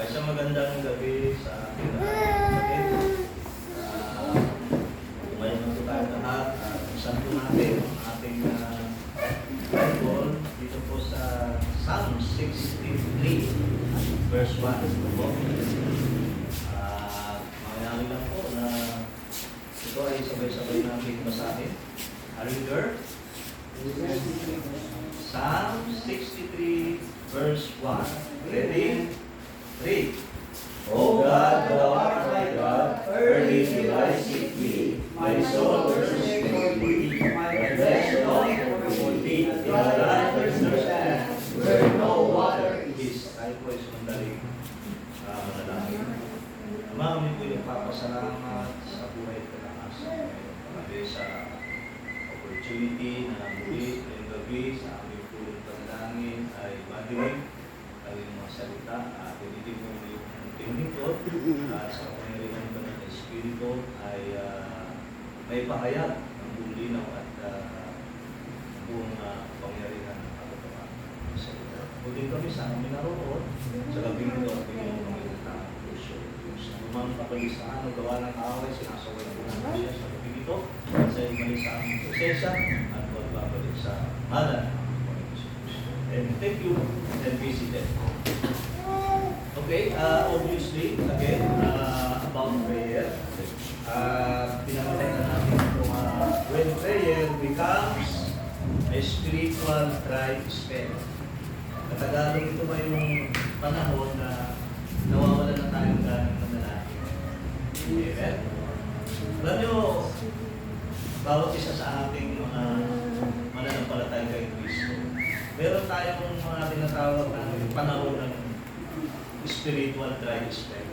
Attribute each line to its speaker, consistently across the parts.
Speaker 1: Isang magandang gabi sa ating kapatid. Kumain na po tayo lahat. Isan po natin ang ating Bible dito po sa Psalm 63 verse 1. Mangyari lang po na ito ay sabay-sabay natin basahin. Are you there? Psalm 63 verse 1. Ready? 3. O God, thou art my God, early will I seek thee. My soul thirsts for thee, my flesh longing for thee. In the land where there stands, where no water is. Tayo po ay sumandaling manalangin. Ama, kami po nagpapasalamat sa buhay at kalakasan ngayon. Kami sa opportunity na muli ngayong gabi sa aming pulong panalangin ay madinig ang mga salita. Pinitin mo yung tinigod at sa pangyarihan ba ng Espiritu ay may pahayag ng bulinaw at buong pangyarihan ng katotohanan ng salita. Muli kami sa aming naroon sa gabing ito at bigyan mo kami ng tamang puso. Sa lumang kapalisahan o gawa ng away, sinasaway po namin siya sa gabing ito sa imali sa aming prosesa at magbabalik sa malan. And thank you and be seated. Okay, obviously, again, about prayer. Pinamalit na natin kung when prayer becomes a spiritual dry spell. Katagalog ito ba yung panahon na nawawalan na tayong ganang manalangin? Amen? Alam nyo, bawat isa sa ating mga mananampalataya kay Kristo, meron tayong mga tinatawag na panahon ng spiritual dry spell.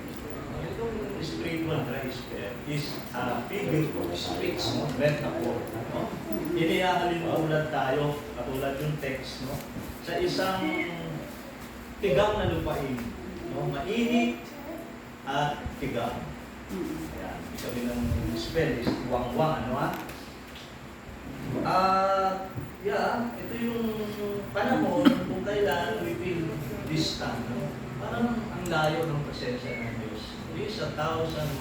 Speaker 1: Itong spiritual dry spell is a figure of speech, metaphor. No? Inihahalin tayo, katulad yung text, no? Sa isang tigang na lupain. No? Mainit at tigang. Ayan. Sabi ng spell is wang-wang. Ano ha? Ito yung panahon kung kailan we feel distant. No? Parang ang layo ng presensya ng Diyos. He is 1,000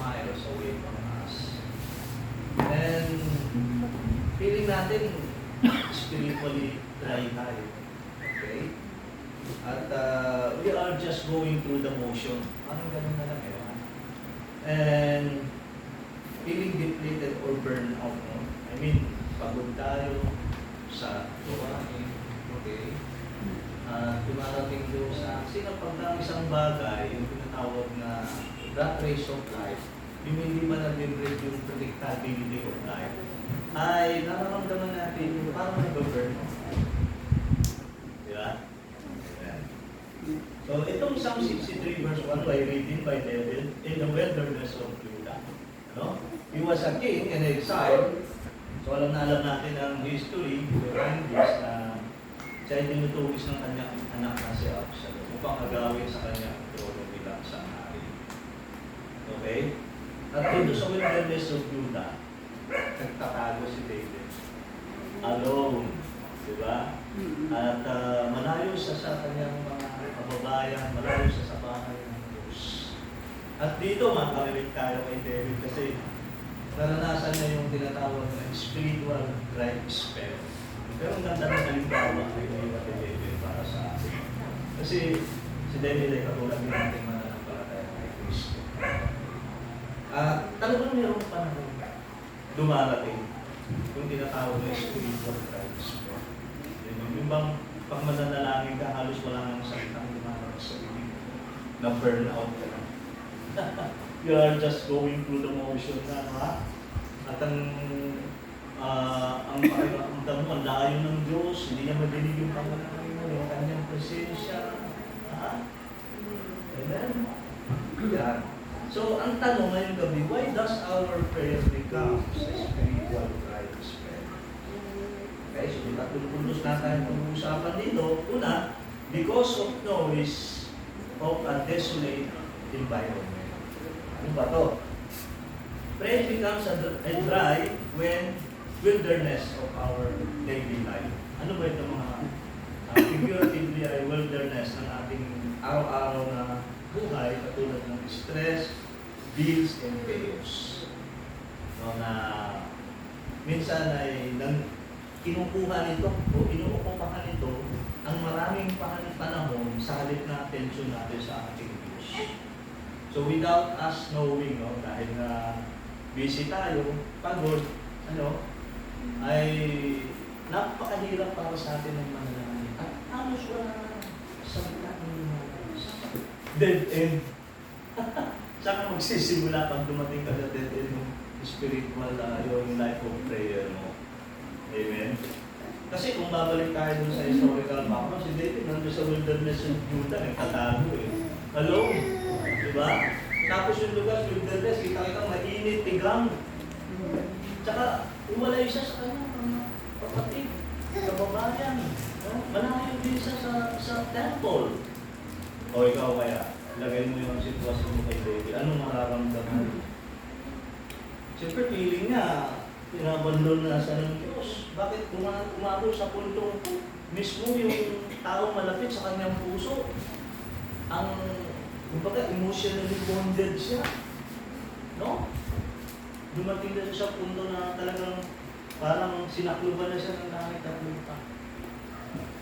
Speaker 1: miles away from us. And feeling natin spiritually dry tayo. Okay? At we are just going through the motion. Parang ganun na lang yun. And feeling depleted or burned out. No? I mean, pagod tayo sa gawain. Okay? Tumarating doon sa sinapagdang isang bagay, yung tinatawag na rat race of life, yung hindi man na-generate yung predictability of life, ay nararamdaman natin yung parang nag-burn out. Diba? Yeah. So, itong Psalm 63 verse 1 by written by David in the wilderness of Judah. Ano? He was a king in exile. So, alam natin ang history behind this na siya ay tinutugis ng kanyang anak na si Absalom upang agawin sa kanyang trono bilang isang hari. Okay? At dito sa wilderness of Judah, nagtatago si David. Alone. Diba? At malayo siya sa kanyang mga kababayan, malayo siya sa bahay ng Diyos. At dito, makarinig tayo kay David kasi naranasan niya yung tinatawag na spiritual dry spell. Pero ang ganda ng halimbawa ay David para sa atin. Kasi si David ay katulad din natin mananampalataya kay Kristo. Talagang mayroong panahon dumarating yung tinatawag na spiritual crisis. Yung bang pag mananalangin ka, halos wala nang salitang dumarating sa bibig na burnout ka lang. You are just going through the motion na, ha? At ang pakiramdam mo, ang layo ng Diyos, hindi niya madinig yung pangalangin mo, yung kanyang presensya. Amen? Yan. So, ang tanong ngayong gabi, why does our prayer become a spiritual dry spell? Okay, so may tatlong puntos na tayo pag-uusapan dito. Una, because of noise of a desolate environment. Ano ba to? Prayer becomes a dry when wilderness of our daily life. Ano ba ito mga figuratively ay wilderness ng ating araw-araw na buhay, katulad ng stress, bills, and chaos. No, na minsan ay kinukuha nito o inuukupahan nito ang maraming panahon sa halip na atensyon natin sa ating Diyos. So without us knowing, no, dahil na busy tayo, pagod, ay napakahirap para sa atin ng manalangin. At halos wala sa ng dead end. Saka magsisimula pag dumating ka sa dead end ng spiritual yung life of prayer mo. Amen? Kasi kung babalik tayo dun sa historical background, si David nandun sa wilderness ng Judah, nagtatago alone. Diba? Tapos yung lugar, wilderness, kita-kita mainit, tigang. Tsaka, umalay siya sa kanyang mga kapatid, sa babayan. No? Malayo din siya sa temple. O ikaw kaya, lagay mo yung sitwasyon mo kay David. Anong mararamdaman? Siyempre, feeling niya, pinabandon na sa ng Diyos. Bakit umabot sa puntong mismo yung taong malapit sa kanyang puso? Kumbaga, emotionally bonded siya. No? Dumating na siya sa punto na talagang parang sinakluban na siya ng langit at lupa.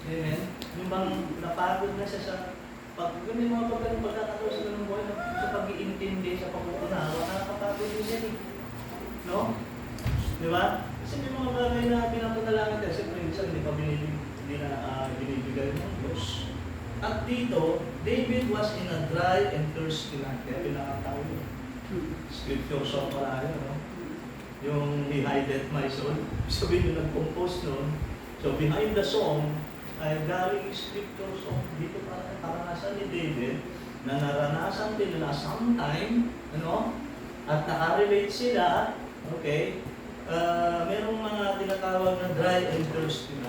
Speaker 1: Amen? Yung bang napagod na siya sa may mga pagkakataon sa ganung buhay sa pag-iintindi, sa pagkukunawa, nakakapagod din yan eh. No? Di ba? Kasi may mga bagay na pinapanalangin tayo. Siyempre, minsan hindi pa binibigay ng Diyos. At dito, David was in a dry and thirsty land. Kaya pinakatawag yun. Scripture song pala yun, no? Yung He hideth my soul. Sabihin yung nag-compose nun. So, behind the song, ay galing scripture song. Dito para karanasan ni David na naranasan din nila sometime, at nakarelate sila, okay, merong mga tinatawag na dry and thirsty na.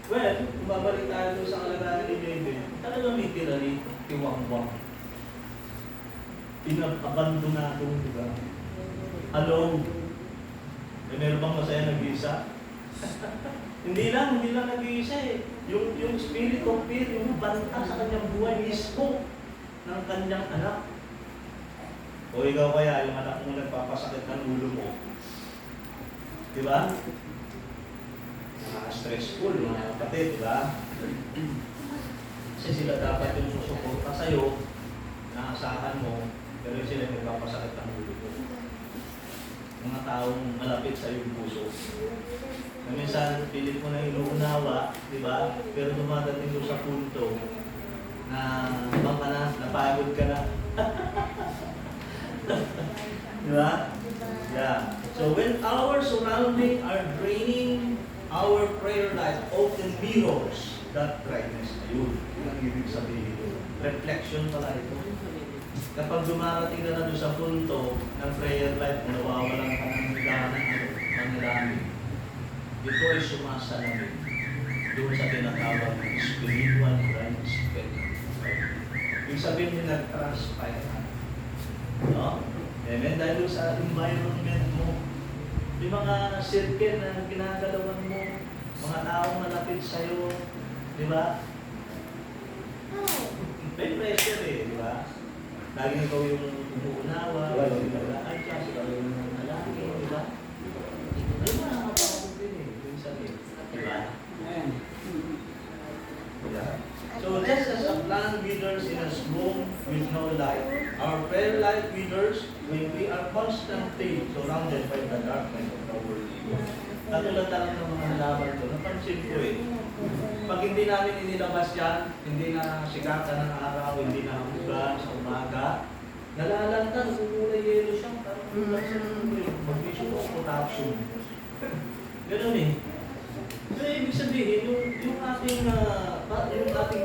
Speaker 1: Well, kung babalik tayo doon sa kalagayan ni David, talagang literally, tiwang-wang. Abandonadong, di ba? Alone. Meron bang masaya nag-iisa? Hindi lang nag-iisa eh. Yung spirit of fear, yung banta sa kanyang buhay mismo ng kanyang anak. O ikaw kaya, yung anak mo nagpapasakit ng ulo mo. Di ba? Stressful, mga kapatid, di ba? Kasi sila dapat yung susuporta sa'yo, naasahan mo, pero sila nagpapasakit ng ulo mo. Mga taong malapit sa iyong puso. Na minsan, pilit mo na inuunawa, di ba? Pero dumadating doon sa punto na bang ka na, napagod ka na. Di ba? Yeah. So when our surrounding are draining, our prayer life often mirrors that dryness. Ayun, yun ang ibig sabihin. Reflection pala ito. Kapag dumarating ka na doon sa punto ng prayer life, nawawalan ka ng panalangin, ito ay sumasalamin doon sa tinatawag ng spiritual dryness. Ibig sabihin niya nag-transpire ka. No? Amen? Dahil sa environment mo, yung mga circle na ginagalawan mo, mga taong malapit sa'yo, di ba? May pressure eh, di ba? Lagi ikaw yung umuunawa, yung nag-aay ka, ikaw yung nalaki, di ba? Ay, nakakapagod din eh, yung sabi. Di ba? So, just as a plant withers in a room with no light, our prayer life withers when we are constantly surrounded by the darkness of the world. Katulad lang ng mga halaman ko, napansin ko eh. Pag hindi namin inilabas yan, hindi na sikatan ng araw, hindi na hugan sa umaga, nalalantang, kulay yelo siya, parang mag-issue of potassium. Ganun eh. So, ibig sabihin, yung ating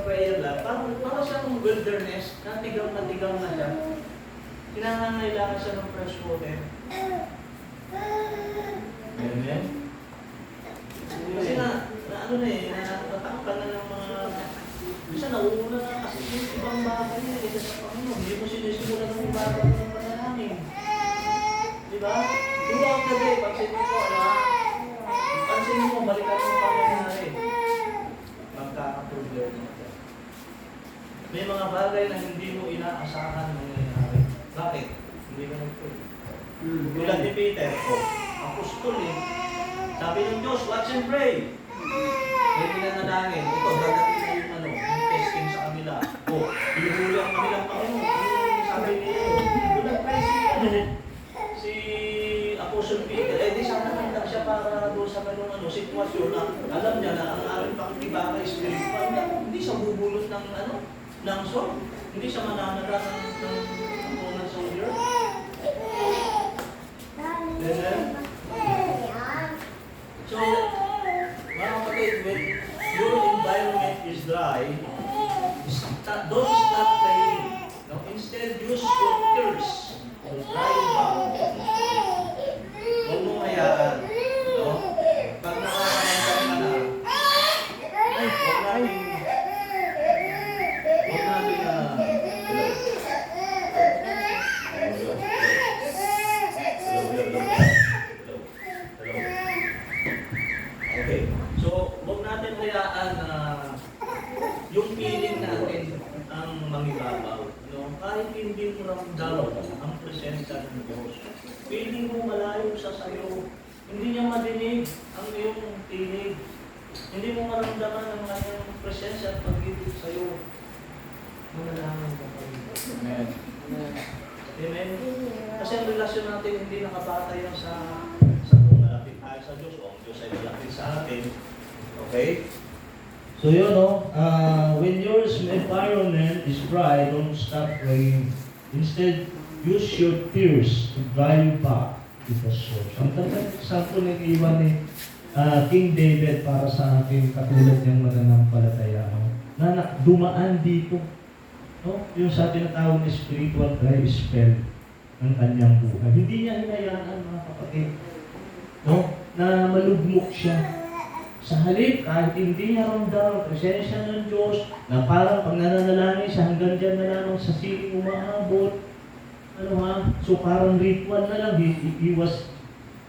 Speaker 1: prayer life, parang siyang wilderness, natigaw na siya. Kinangangailangan siya ng fresh water. Amen? Kasi natatakpan na ng mga... Bisa nauuna na kasi yung ibang bagay na isa sa Panginoon. Hindi mo sinisimulan ng bagay ng panalangin. Diba? Throughout the day, pansin mo, pansin mo, balikan mo pangyayari. Magkakaproblema ka. may mga bagay na hindi mo inaasahan nangyayari. Bakit? Hindi ka nag-pray. Tulad ni Peter, apostol eh. Sabi ng Diyos, watch and pray. Pwede na nanangin. Ito, dadating na yung testing sa kanila. Pinuhuli ang kanilang Panginoon. Sabi niya, ito nag-pray si Apostle Peter. Di sana handa siya para doon sa ganung sitwasyon na alam niya na ang aking pakikibaka spiritual na hindi siya bubulot ng sword. Hindi siya mananala ng mga soldier. So, mga kapatid, when your environment is dry, don't stop praying. No, instead, use your tears to dry back. Huwag mo hayaan. No? Pag nakakaramdam ka na, huwag natin okay. So, huwag natin hayaan na yung feeling natin ang mangibabaw. No? Kahit hindi mo ramdam ang presensya ng Diyos. Feeling mo malayo sa sayo. Hindi niya madinig ang iyong tinig. Hindi mo maramdaman ang kanyang presensya at pag-ibig sa'yo. Manalangin ka pa rin.
Speaker 2: Amen.
Speaker 1: Amen? Kasi ang relasyon natin hindi nakabatay lang sa kung malapit tayo sa Diyos o ang Diyos ay malapit sa atin. Okay? So when your environment is dry, don't stop praying. Instead, use your tears to dry you back to the source. Ang tatang example ng iwan ni King David para sa akin, katulad niyang mananampalataya. Na dumaan dito. No? Yung sabi na tawag na spiritual dry spell ng kanyang buhay. Hindi niya hinayaan, mga kapatid, no? Na malugmok siya. Sa halip, kahit hindi niya ramdam, presensya ng Diyos, na parang pag nananalangin siya, hanggang dyan na lang sa siling umaabot. So parang ritual na lang. He was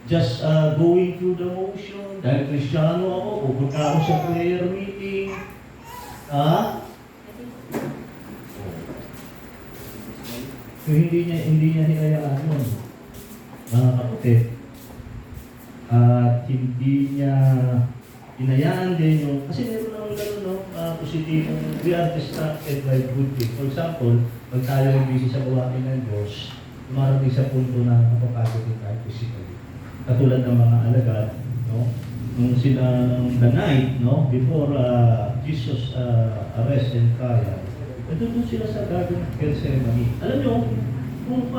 Speaker 1: just going through the motion. Dahil Kristiyano ako, pupunta ako sa prayer meeting. So, hindi niya hinayaan yun, mga kapatid. At hindi niya hinayaan din yung, kasi meron naman gano'n, positibong, we are distracted by good things. For example, pag tayo ay busy sa gawain ng Diyos, dumarating sa punto na napapagod din tayo physically. Katulad ng mga alagad, no? Nung sila the night, no? Before Jesus arrest and trial, doon sila sa Garden of Gethsemane. Alam nyo, kung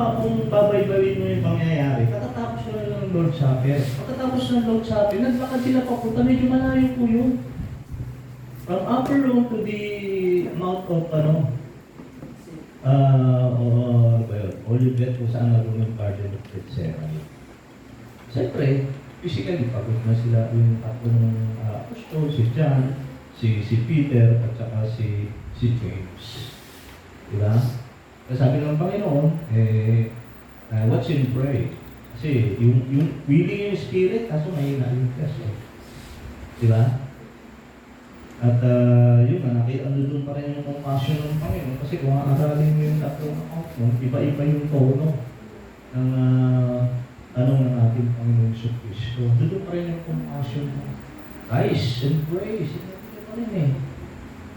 Speaker 1: babaybawin mo yung pangyayari, katatapos na ng Lord Supper. Pagkatapos ng Lord Supper, naglakad sila papunta, medyo malayo po yun. From upper room to the mouth of, Olivet, kung saan naroon yung Garden of Gethsemane. Siyempre, physically, pagod na sila yung tatlong apostol, si John, si Peter, at saka si James. Diba? Kasi sabi ng Panginoon, watch and pray. Kasi yung willing yung spirit, kaso mahina yung flesh. Diba? At yun na, doon pa rin yung compassion ng Panginoon. Kasi kung aaralin mo yung tatlong account mo, iba-iba yung tono ng ng ating Panginoon sa Kristo. Doon pa rin yung compassion mo. Guys, and pray. Sinabi pa rin eh.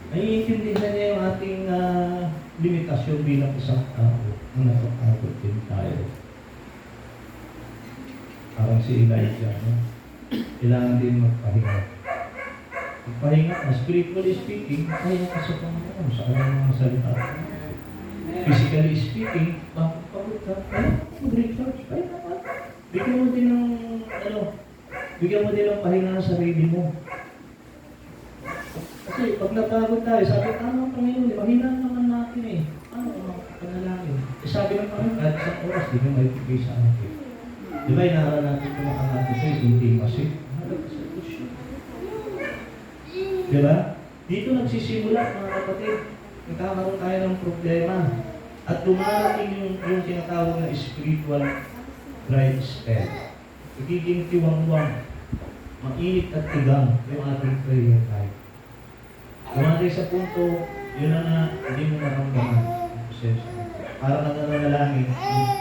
Speaker 1: Naiintindihan niya yung ating limitasyon bilang isang tao na napapagod din tayo. Parang si Elijah, no? Kailangan din magpahinga. Magpahinga, spiritually speaking, pahinga ka sa Panginoon sa kanyang mga salita. Physically speaking, bakit pagod ka? Mag-recharge, pahinga ka. Bigyan mo din ng pahinga sa sarili mo. Kasi pag napagod tayo, sabi, tama Panginoon, mahina naman natin eh. Ano ang panalangin? Sabi ng Panginoon, kahit isang oras, di ka maibigay sa akin. Di ba, inaaral natin kung makakati sa intimacy? Halaga sa Diyos yun. Di ba? Dito nagsisimula, mga kapatid. Nagkakaroon tayo ng problema. At dumarating yung tinatawag na spiritual dry spell. Nagiging tiwang-wang. Mainit at tigang yung ating prayer life. Dumating sa punto,
Speaker 2: Yun na nga, hindi mo maramdaman. Parang nananalangin,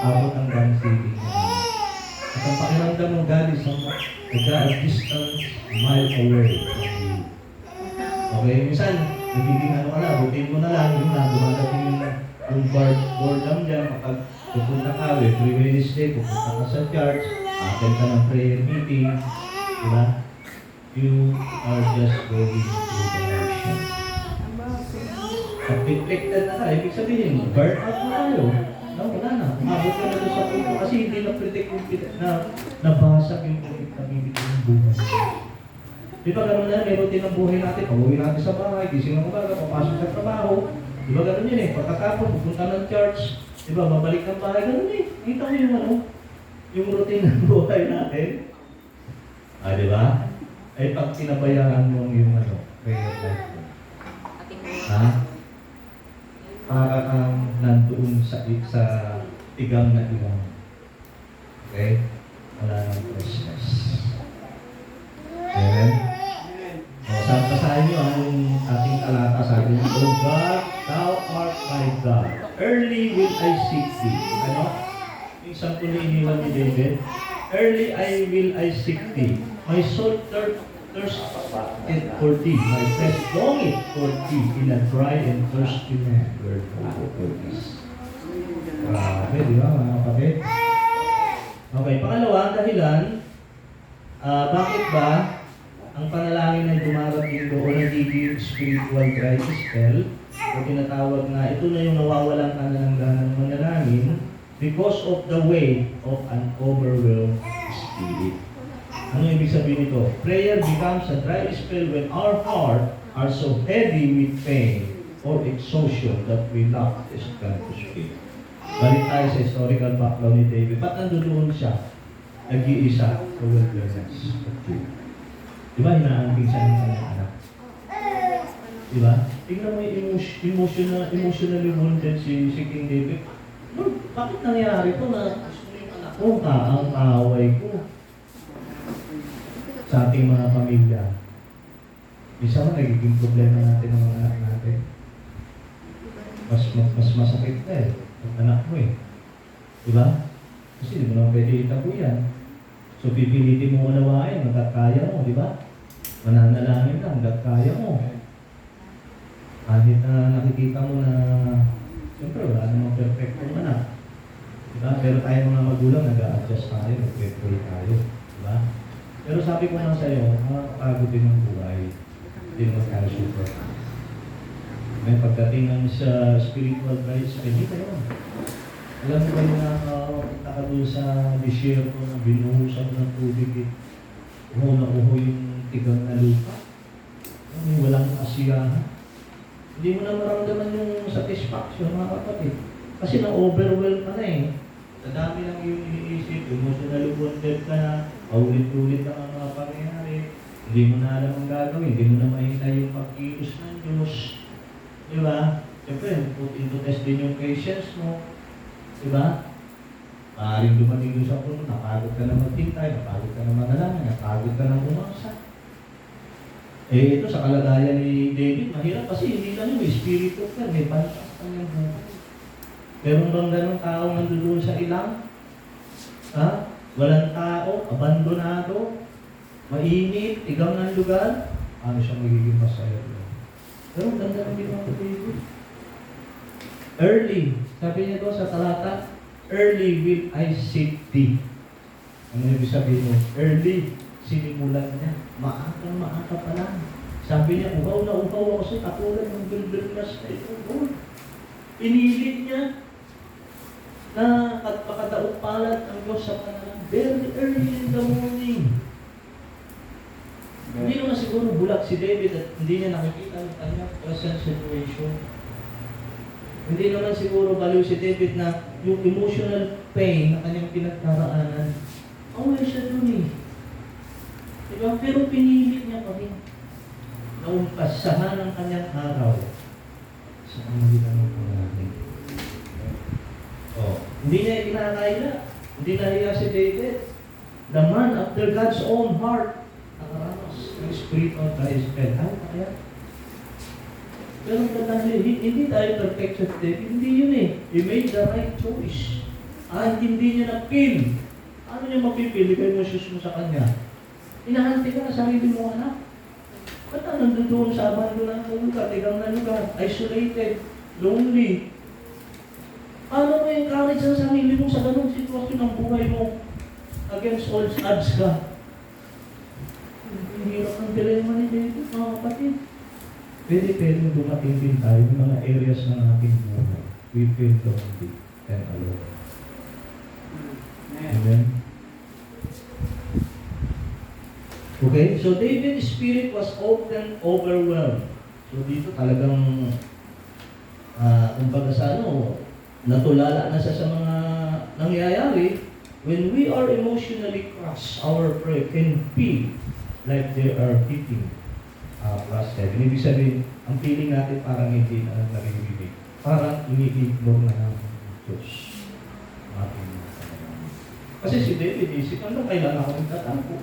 Speaker 2: abot ang God's saving. At ang pakiramdam ng God is a distance mile away from you. Okay, minsan, nagiging ano ka na, routine mo na lang, yun na, dumadating yung boredom dyan, kapag pupunta ka, every Wednesday, pupunta ka sa church, attend ka ng prayer meeting, diba? You are just going through the motion. Pag deflected na tayo, ibig sabihin, burn out na tayo. No, wala na. Umabot ka na doon sa punto kasi hindi na-predict na nabasag yung pag-ibig ng buhay. Di ba gano'n na, may routine ng buhay natin. Pag-uwi natin sa bahay, gising ng umaga, papasok sa trabaho. Di ba gano'n yun eh? Pagkatapos, pupunta ng church. Di ba, babalik ng bahay. Gano'n eh. Kita mo yung ano, yung routine ng buhay natin. Di ba? Ay pag pinabayaan mo yung ano, prayer life mo. Ha? Para kang nandoon sa tigang na ilang. Okay? Wala nang freshness. Amen? Basahin niyo ang ating talata sa atin. O God, Thou art my God. Early will I seek Thee. Ano? Yung sample na iniwan ni David. Early will I seek Thee. My soul thirsts for Thee. My flesh longeth for Thee in a dry and thirsty land where no water is. Grabe, di ba mga kapatid? Okay, pangalawa, ang dahilan, bakit ba ang panalangin ay dumarating doon o nagiging spiritual dry spell o tinatawag na ito na yung nawawalan ka na ng ganang manalangin because of the weight of an overwhelmed spirit. Ano ibig sabihin nito? Prayer becomes a dry spell when our heart are so heavy with pain or exhaustion that we lack the strength to speak. Balik tayo sa historical background ni David. Ba't nandoon siya? Nag-iisa sa wilderness. Diba, hinaamping siya ng kanyang anak? Diba? Tingnan mo yung emotionally wounded si King David. Lord, bakit nangyari ito na gusto yung anak ko, ang kaaway ko? Sa ating mga pamilya. Isa mo, nagiging problema natin ng mga anak natin. Mas masakit na eh. Ang anak mo eh. Diba? Kasi di mo naman pwede itapo yan. So, pipilitin mo unawain hanggat kaya mo, di ba? Mananalangin ka hanggat kaya mo. Kahit na nakikita mo na siyempre, wala namang perfecto anak. Diba? Pero tayo mga magulang, nag-a-adjust tayo, nag-pray tayo. Diba? Pero sabi ko nga sa'yo, makakapagod din ang buhay. Hindi naman tayo super. May pagdating ng sa spiritual rights, hindi kayo. Alam mo ba yung nakakita ka doon sa desierto na binuhusan ng tubig eh. Uho na uho yung tigang na lupa. Walang asiyahan. Hindi mo na maramdaman yung satisfaction mga kapatid. Kasi na-overwhelm ka na eh. Sa dami lang yung iniisip, emotionally wounded ka na, paulit-ulit lang ang mga pangyayari. Hindi mo na alam ang gagawin, hindi mo na mahintay yung pagkilos ng Diyos. Di ba? Siyempre, put into test din yung patience mo. Diba? Maaaring dumating doon sa puno, napagod ka na magtintay, napagod ka na manalangin, napagod ka na umasa. Eh ito sa kalagayan ni David, mahirap kasi hindi lang yung espiritu ka, may bantas ka niyang buhay. Meron bang ganong tao nandoon sa ilang? Ha? Walang tao, abandonado, mainit, tigang ng lugar, ano siya magiging masaya doon? Pero ang ganda ng ginawa ni David. Early, sabi niya doon sa talata, early will I seek Thee. Ano yung sabihin mo? Early, sinimulan niya. Maaga pa lang. Sabi niya, uhaw na uhaw ako sa katulad ng wilderness na ito. Inilit niya na pagpakadaot palad ang Diyos sa kanalang very early in the morning. Hindi naman siguro bulag si David at hindi niya nakikita ang kanyang present situation. Hindi naman siguro baliw si David na yung emotional pain na kanyang pinagdaraanan. Aware siya dun eh. Diba? Pero pinilit niya pa rin. Naumpasahan ang kanyang araw sa pamagitan ng panalangin. Hindi niya ikinakaya. Hindi nahiya si David. The man after God's own heart nakaranas ng spiritual dry spell. Ay, kaya? Pero hindi tayo perfection din. Hindi yun eh. He made the right choice. Hindi niya na-feel. Ano niya mapipili kayo mo shoes mo sa kanya? Inahanti ka na sarili mo, anak. Ba't nandun doon sa abando ng lugar, tigang na lugar, isolated, lonely? Paano mo yung courage sa sarili mo sa ganung sitwasyon ng buhay mo? Against all odds ka. Hindi hirap ng dilema ni David, mga kapatid. Pwede dumating din tayo ng mga areas ng ating buhay. We feel lonely and alone. Amen? Okay, so David's spirit was often overwhelmed. So dito talagang, kumbaga sa natulala na siya sa mga nangyayari. When we are emotionally crushed, our prayer can feel like they are hitting plus 7. Ibig sabihin, ang feeling natin parang hindi na naririnig. Parang ini-ignore na ng Diyos. Kasi si David, isip, hanggang kailan ako magtatampo?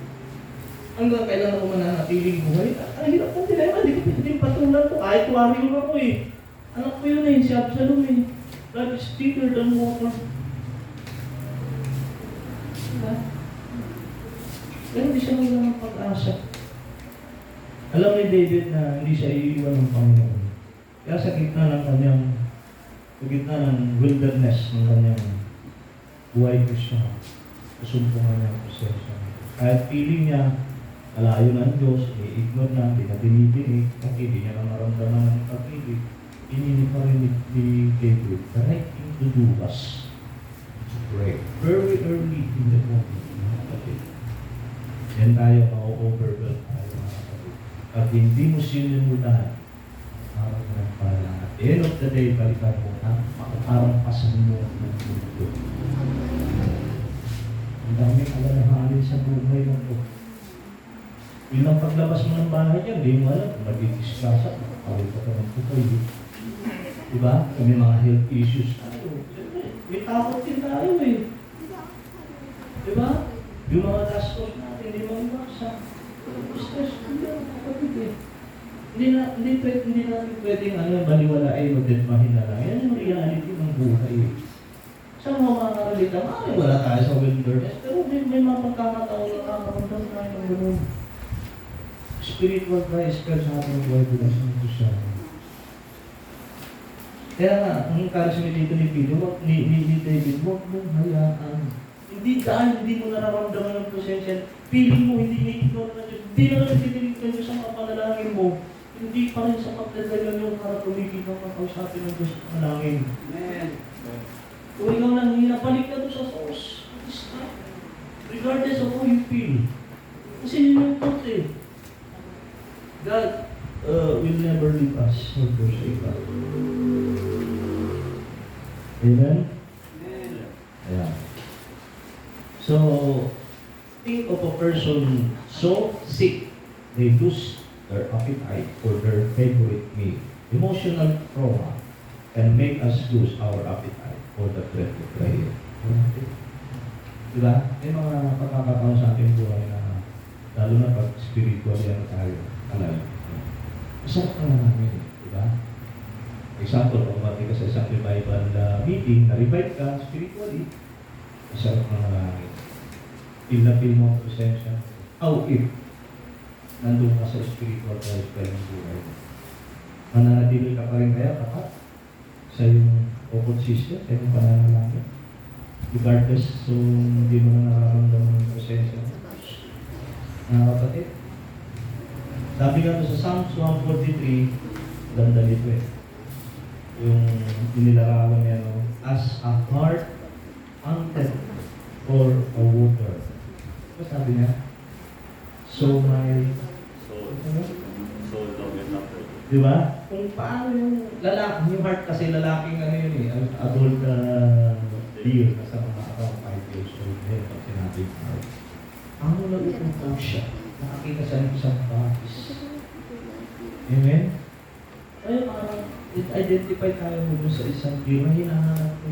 Speaker 2: Hanggang kailan ako mananatiling buhay? Ang hirap ng dilema, hindi ko pwedeng patulan ko. Kahit warrior ako eh. Anak ko yun eh, si Absalom eh. Blood is thicker than water. Diba? Pero hindi siya wala ng pag-asa. Alam ni David na hindi siya iiwan ng Panginoon. Kaya sa gitna ng wilderness ng kanyang buhay ko siya, kasumpungan niya ang prosesyo. Kahit feeling niya, malayo na ang Diyos, i-ignore na, hindi na dinidinig, hindi niya na maramdaman ng pag-ibig, inini pa rin ni David, the right thing to do was to pray. Very early in the morning, mga kapatid. Yan tayo, ma-overwhelm tayo, mga kapatid. At hindi mo sinimulan, parang ng pala. At the end of the day, balikan mo na, parang pasan mo ng mundo. Ang daming alalahanin sa buhay ng ito. Bilang paglabas mo ng bahay niya, hindi mo alam, mag-i-discuss, away ka ng pupay. Diba? May mga health issues tayo. May takot din tayo eh. Diba? Yung mga gastos natin, hindi mo iwasa. Stress ko yan, kapatid eh. Hindi natin pwedeng baliwalain o deadmahin na lang. Yan yung reality ng buhay eh. Sa mga makaralita, wala tayo sa wilderness. Pero may mga pagkakataon na nakakaramdam tayo ng gano'n. Spiritual Christ sa ating buhay bilang sa Diyos. Kaya nga, ang encouragement dito ni David, huwag mong hayaan. Hindi dahil hindi mo nararamdaman ng presensya, feeling mo hindi i-ignore na Diyos, hindi na nagtitinig ng Diyos ang mga panalangin mo, hindi pa rin sa pagdadagan yung para tumigil ng makausapin ng Diyos ang panalangin.
Speaker 1: Amen.
Speaker 2: Kung ikaw nang hinapalik ka doon sa source, regardless of how you feel. Kasi yun yung thought eh. God will never leave us or forsake us. Amen? Yeah. So, think of a person so sick, they lose their appetite for their favorite meal. Emotional trauma can make us lose our appetite for the bread of prayer. Diba? May mga pagkakataon sa ating buhay na lalo na pag spiritual yan tayo, alive. Masarap na namin, diba? Example, kung mati ka sa isang revival meeting, na-revive ka spiritually, masarap na namin. Feel na feel mo ang presensya. How if nandun ka sa spiritual lifestyle ng buhay? Mananatili ka pa rin kaya kapag sa iyong consistent, sa iyong pananalangin? Regardless, so hindi mo na nararamdaman ng presensya mo. Kapatid, sabi nga sa Psalms 143, ganda nito eh. Yung inilarawan niya, no? As a heart hunted for a water. Ano sabi niya? So my soul longeth after. Diba? Kung paano yung lalaki, yung heart kasi lalaking yun eh, adult deer sa mga around 5 years old ngayon pag sinabi yung heart. Ang nauupo siya, nakakita siya ng isang bakis. Amen? Ay, parang identify tayo mo sa isang deer na hinahanap ko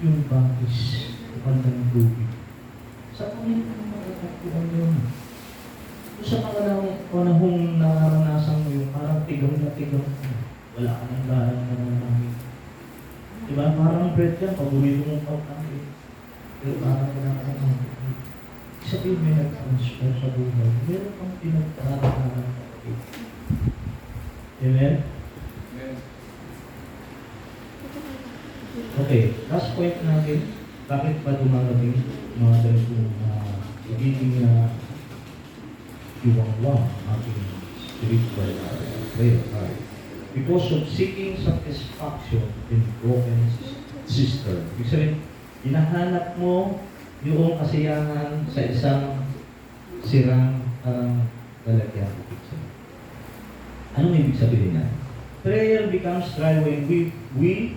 Speaker 2: yung bakis, yung ng tubig. Sa Panginoon makakatuan yun. Kung sa panahong nararanasan mo yung parang tigaw na tigaw ka, wala ka nang garang naman. Diba? Parang bread yan, paborito mong pagkain. Pero parang wala ka nang sabihin may nag-transfer sa buhay. Meron kang pinagdaraanan ng kapatid. Amen? Okay, last point natin. Bakit pa dumarating mga ganitong magiging iwang-wang ating spiritual prayer life? Because of seeking satisfaction in broken system. Ibig sabihin, hinahanap mo yung kasiyahan sa isang sirang lalagyan. Anong ibig sabihin niya? Prayer becomes dry when we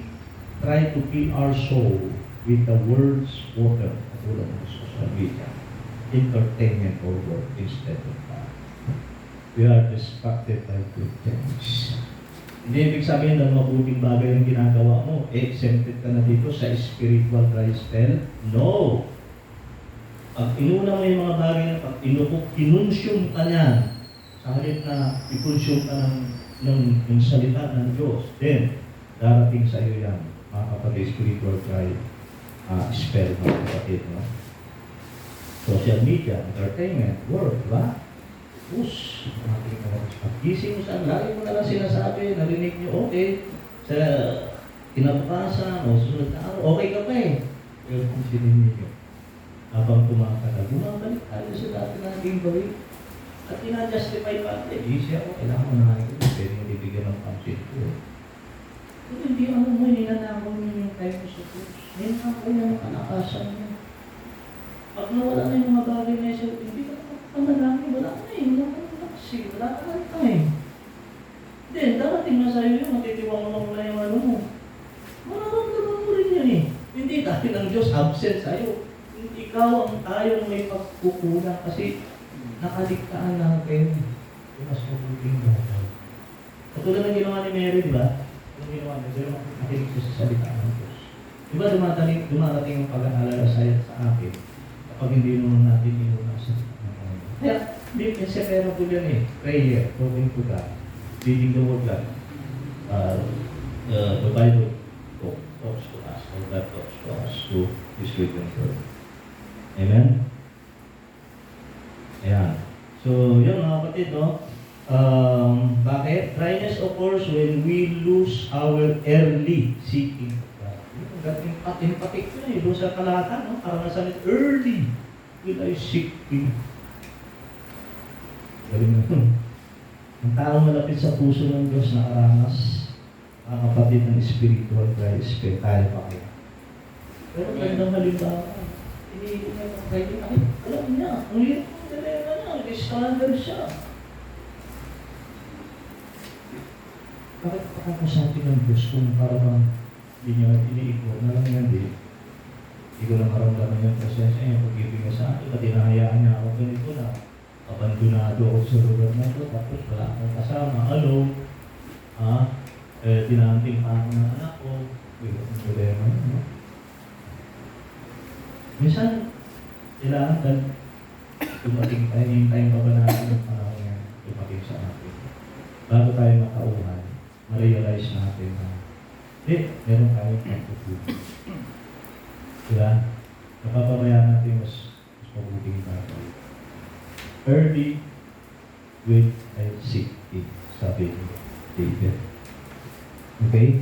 Speaker 2: try to fill our soul with the words spoken katulad ng social media, entertainment or work instead of God. We are distracted by good things. Hindi ibig sabihin na mabuting bagay yung ginagawa mo, exempted ka na dito sa spiritual dry spell? No! Pag inuna mo yung mga bagay na pag kinonsume ka niyan, sa halip na i-consume ka ng salita ng Diyos, then darating sa iyo yan, mga kapatid, spiritual dry spell, mga kapatid. No? Social media, entertainment, work, diba? Push, pag-gising mo saan, lagi mo nalang sinasabi, narinig nyo, okay, sa kinabukasan o sunod na araw, okay ka pa eh. Pero kung sinin niyo, habang tumakala, bumabalik tayo sa dati nating gawin. At ina-justify pa, easy ako, kailangan mo na ito, pwede mo bibigyan ng pansit ko. Kung hindi ano mo, ninanakaw mo yung time mo sa push. Ninanakaw yung kanakasan mo. Pag nawala na yung mga bagay na isa, hindi ka panalangin, wala ka na eh, wala ka na laksi, wala ka na time. Then, darating na sa'yo yung matitiwang mo mula yung ano mo. Mararamdaman mo rin yan eh. Hindi dahil ng Diyos absent sa'yo. Ikaw ang tayong may pagkukulang kasi nakaligtaan natin. Yung mas mabuting bagay. Katulad ng ginawa ni Mary, di ba? Yung ginawa niya, pero makinig siya sa salita ng Diyos. Di ba dumarating ang pag-aalala sa'yo at sa akin kapag hindi naman natin inuna sa kaya, hindi persevera po yan eh. Prayer, talking to God, reading the Word God. The Bible talks to us, or God talks to us, to His written word. Amen? Ayan. So, yun mga kapatid, no? Bakit? Dryness occurs when we lose our early seeking of God. Yung patik ko eh, doon sa kalatan, no? Parang nasalit, early will I seek Him. Galing na. Ang taong malapit sa puso ng Diyos nakaranas, ang kapatid ng spiritual dry spell, tayo pa kaya. Pero gandang halimbawa, hindi niya pwede na, alam niya, ang hirap ng dilema niya, standard siya. Bakit pakakasabi ng Diyos kung parang hindi niya iniigor na lang yan, hindi ko lang maramdaman yung presensya niya, pag-ibig niya sa akin, pati nahayaan niya ako ganito na, abandonado ako sa lugar na ito, tapos wala akong kasama, tinanting pa ako ng anak ko, ang problema yun, no? Minsan, kailangan dumating tayo, hintayin pa ba natin yung panahon yan, dumating sa atin. Bago tayo makauhan, ma-realize natin na, meron tayong pagkukulit. Diba? Napapabayaan natin mas mabuting bagay. Early will I seek it, sabi ni David. Okay?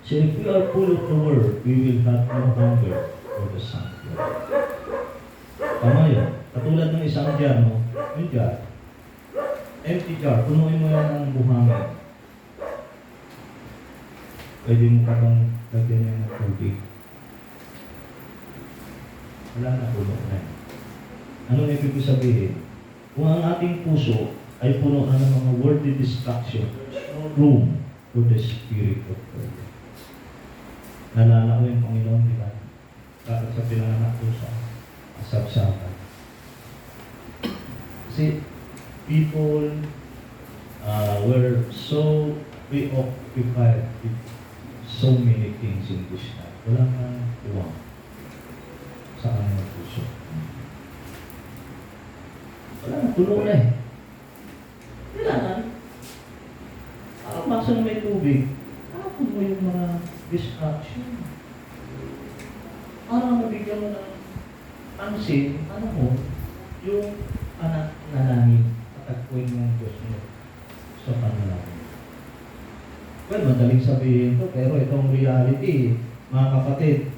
Speaker 2: So if we are full of the Word, we will have no hunger for the sanctuary. Tama yun. Katulad ng isang jar, no? Yung jar. Empty jar. Punuin mo yan ng buhangin. Pwede mo ka bang lagyan yan ng tubig? Wala na, puno na yun. Anong ibig sabihin? Kung ang ating puso ay puno ng mga worldly distraction, there's no room for the Spirit of God. Nalala ko yung Panginoon, di ba? Bakit sa pinanganak ko sa asabsaban? Kasi people were so preoccupied with so many things in this life. Wala nang uwang sa kanilang puso. Wala na, tulo na eh. Kailangan. Parang basa na may tubig. distraction. Para mabigyan mo ng pansin, ano mo, yung anak na langit at agpuin mo ang Diyos mo sa panalangin. Well, madaling sabihin to, pero itong reality, mga kapatid,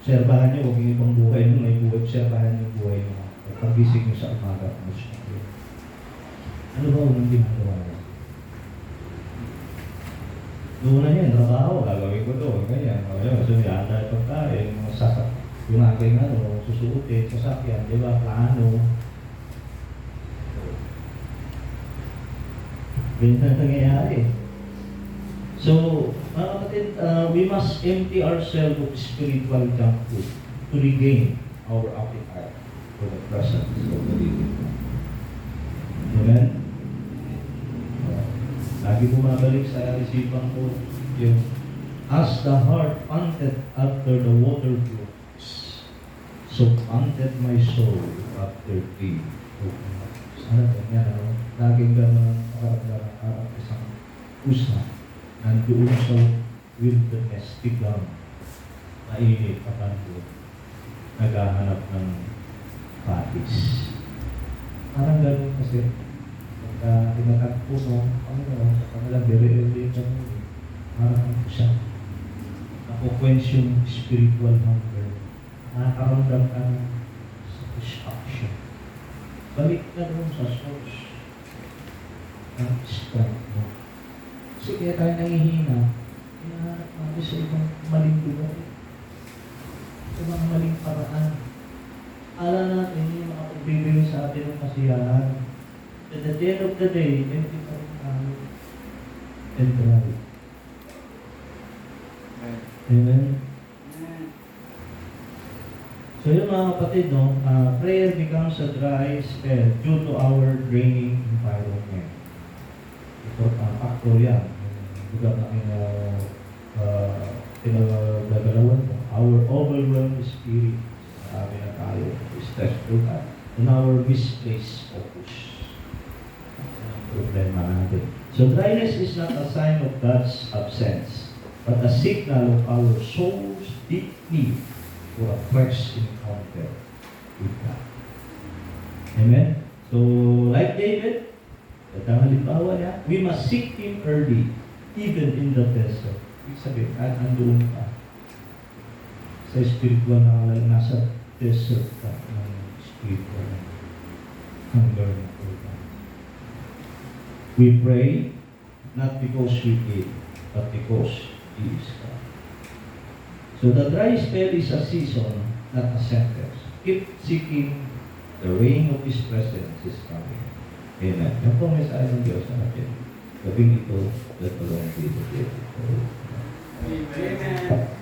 Speaker 2: obserbahan nyo, huwag yung ibang buhay nyo, may buhay, obserbahan yung buhay nyo. Pag-gising nyo sa umaga, kumusta kayo? Ano ba unang ginagawa nyo? Doon na yan, trabaho, gagawin ko to, ganyan. So, yan, dahil pagkain, mga sasak, yung aking susuotin, sasakyan, di ba, plano. Ganyan na nangyayari. So, mga kapatid, we must empty ourselves of spiritual junk food to regain our appetite for the presence of the living God. Amen? Lagi bumabalik sa isipan ko yung as the heart panted after the water brooks, so panted my soul after thee. Sana ganyan, ano? Laging gano'n ang isang pusa nandoon sa wilderness, biglang mainit at nandun, naghahanap ng patis. Parang gano'n kasi, pagka tinatagpo mo, sa kanilang very kami, parang ano siya, nakukwens yung spiritual hunger, nakakaramdam ka ng satisfaction. Balik ka doon sa source ng strength mo. Kasi kaya tayo nangihina, hinahanap natin sa ibang maling lugar, sa mga maling paraan. Ala natin yung makapagbibigay sa atin ng kasiyahan. And at the end of the day, empty pa rin tayo. And dry. Amen? So yun mga kapatid, no? Prayer becomes a dry spell due to our draining environment. Ito, factor yan. Bugat namin pinagagalawan mo. Our overwhelmed spirit. Sabi na tayo, stressful tayo. And our misplaced focus. Ang problema natin. So dryness is not a sign of God's absence, but a signal of our soul's deep need for a fresh encounter with God. Amen? So, like David, at ang halimbawa niya, we must seek Him early, even in the desert. Ibig sabihin, andoon ka sa spiritual na nasa desert ka ng spiritual hunger na program. We pray not because we eat, but because He is God. So the dry spell is a season, not a sentence. Keep seeking, the rain of His presence is coming. Amen. Yan po ang mensahe ng Diyos sa atin. Gabing ito, let alone be the day.
Speaker 1: Amen.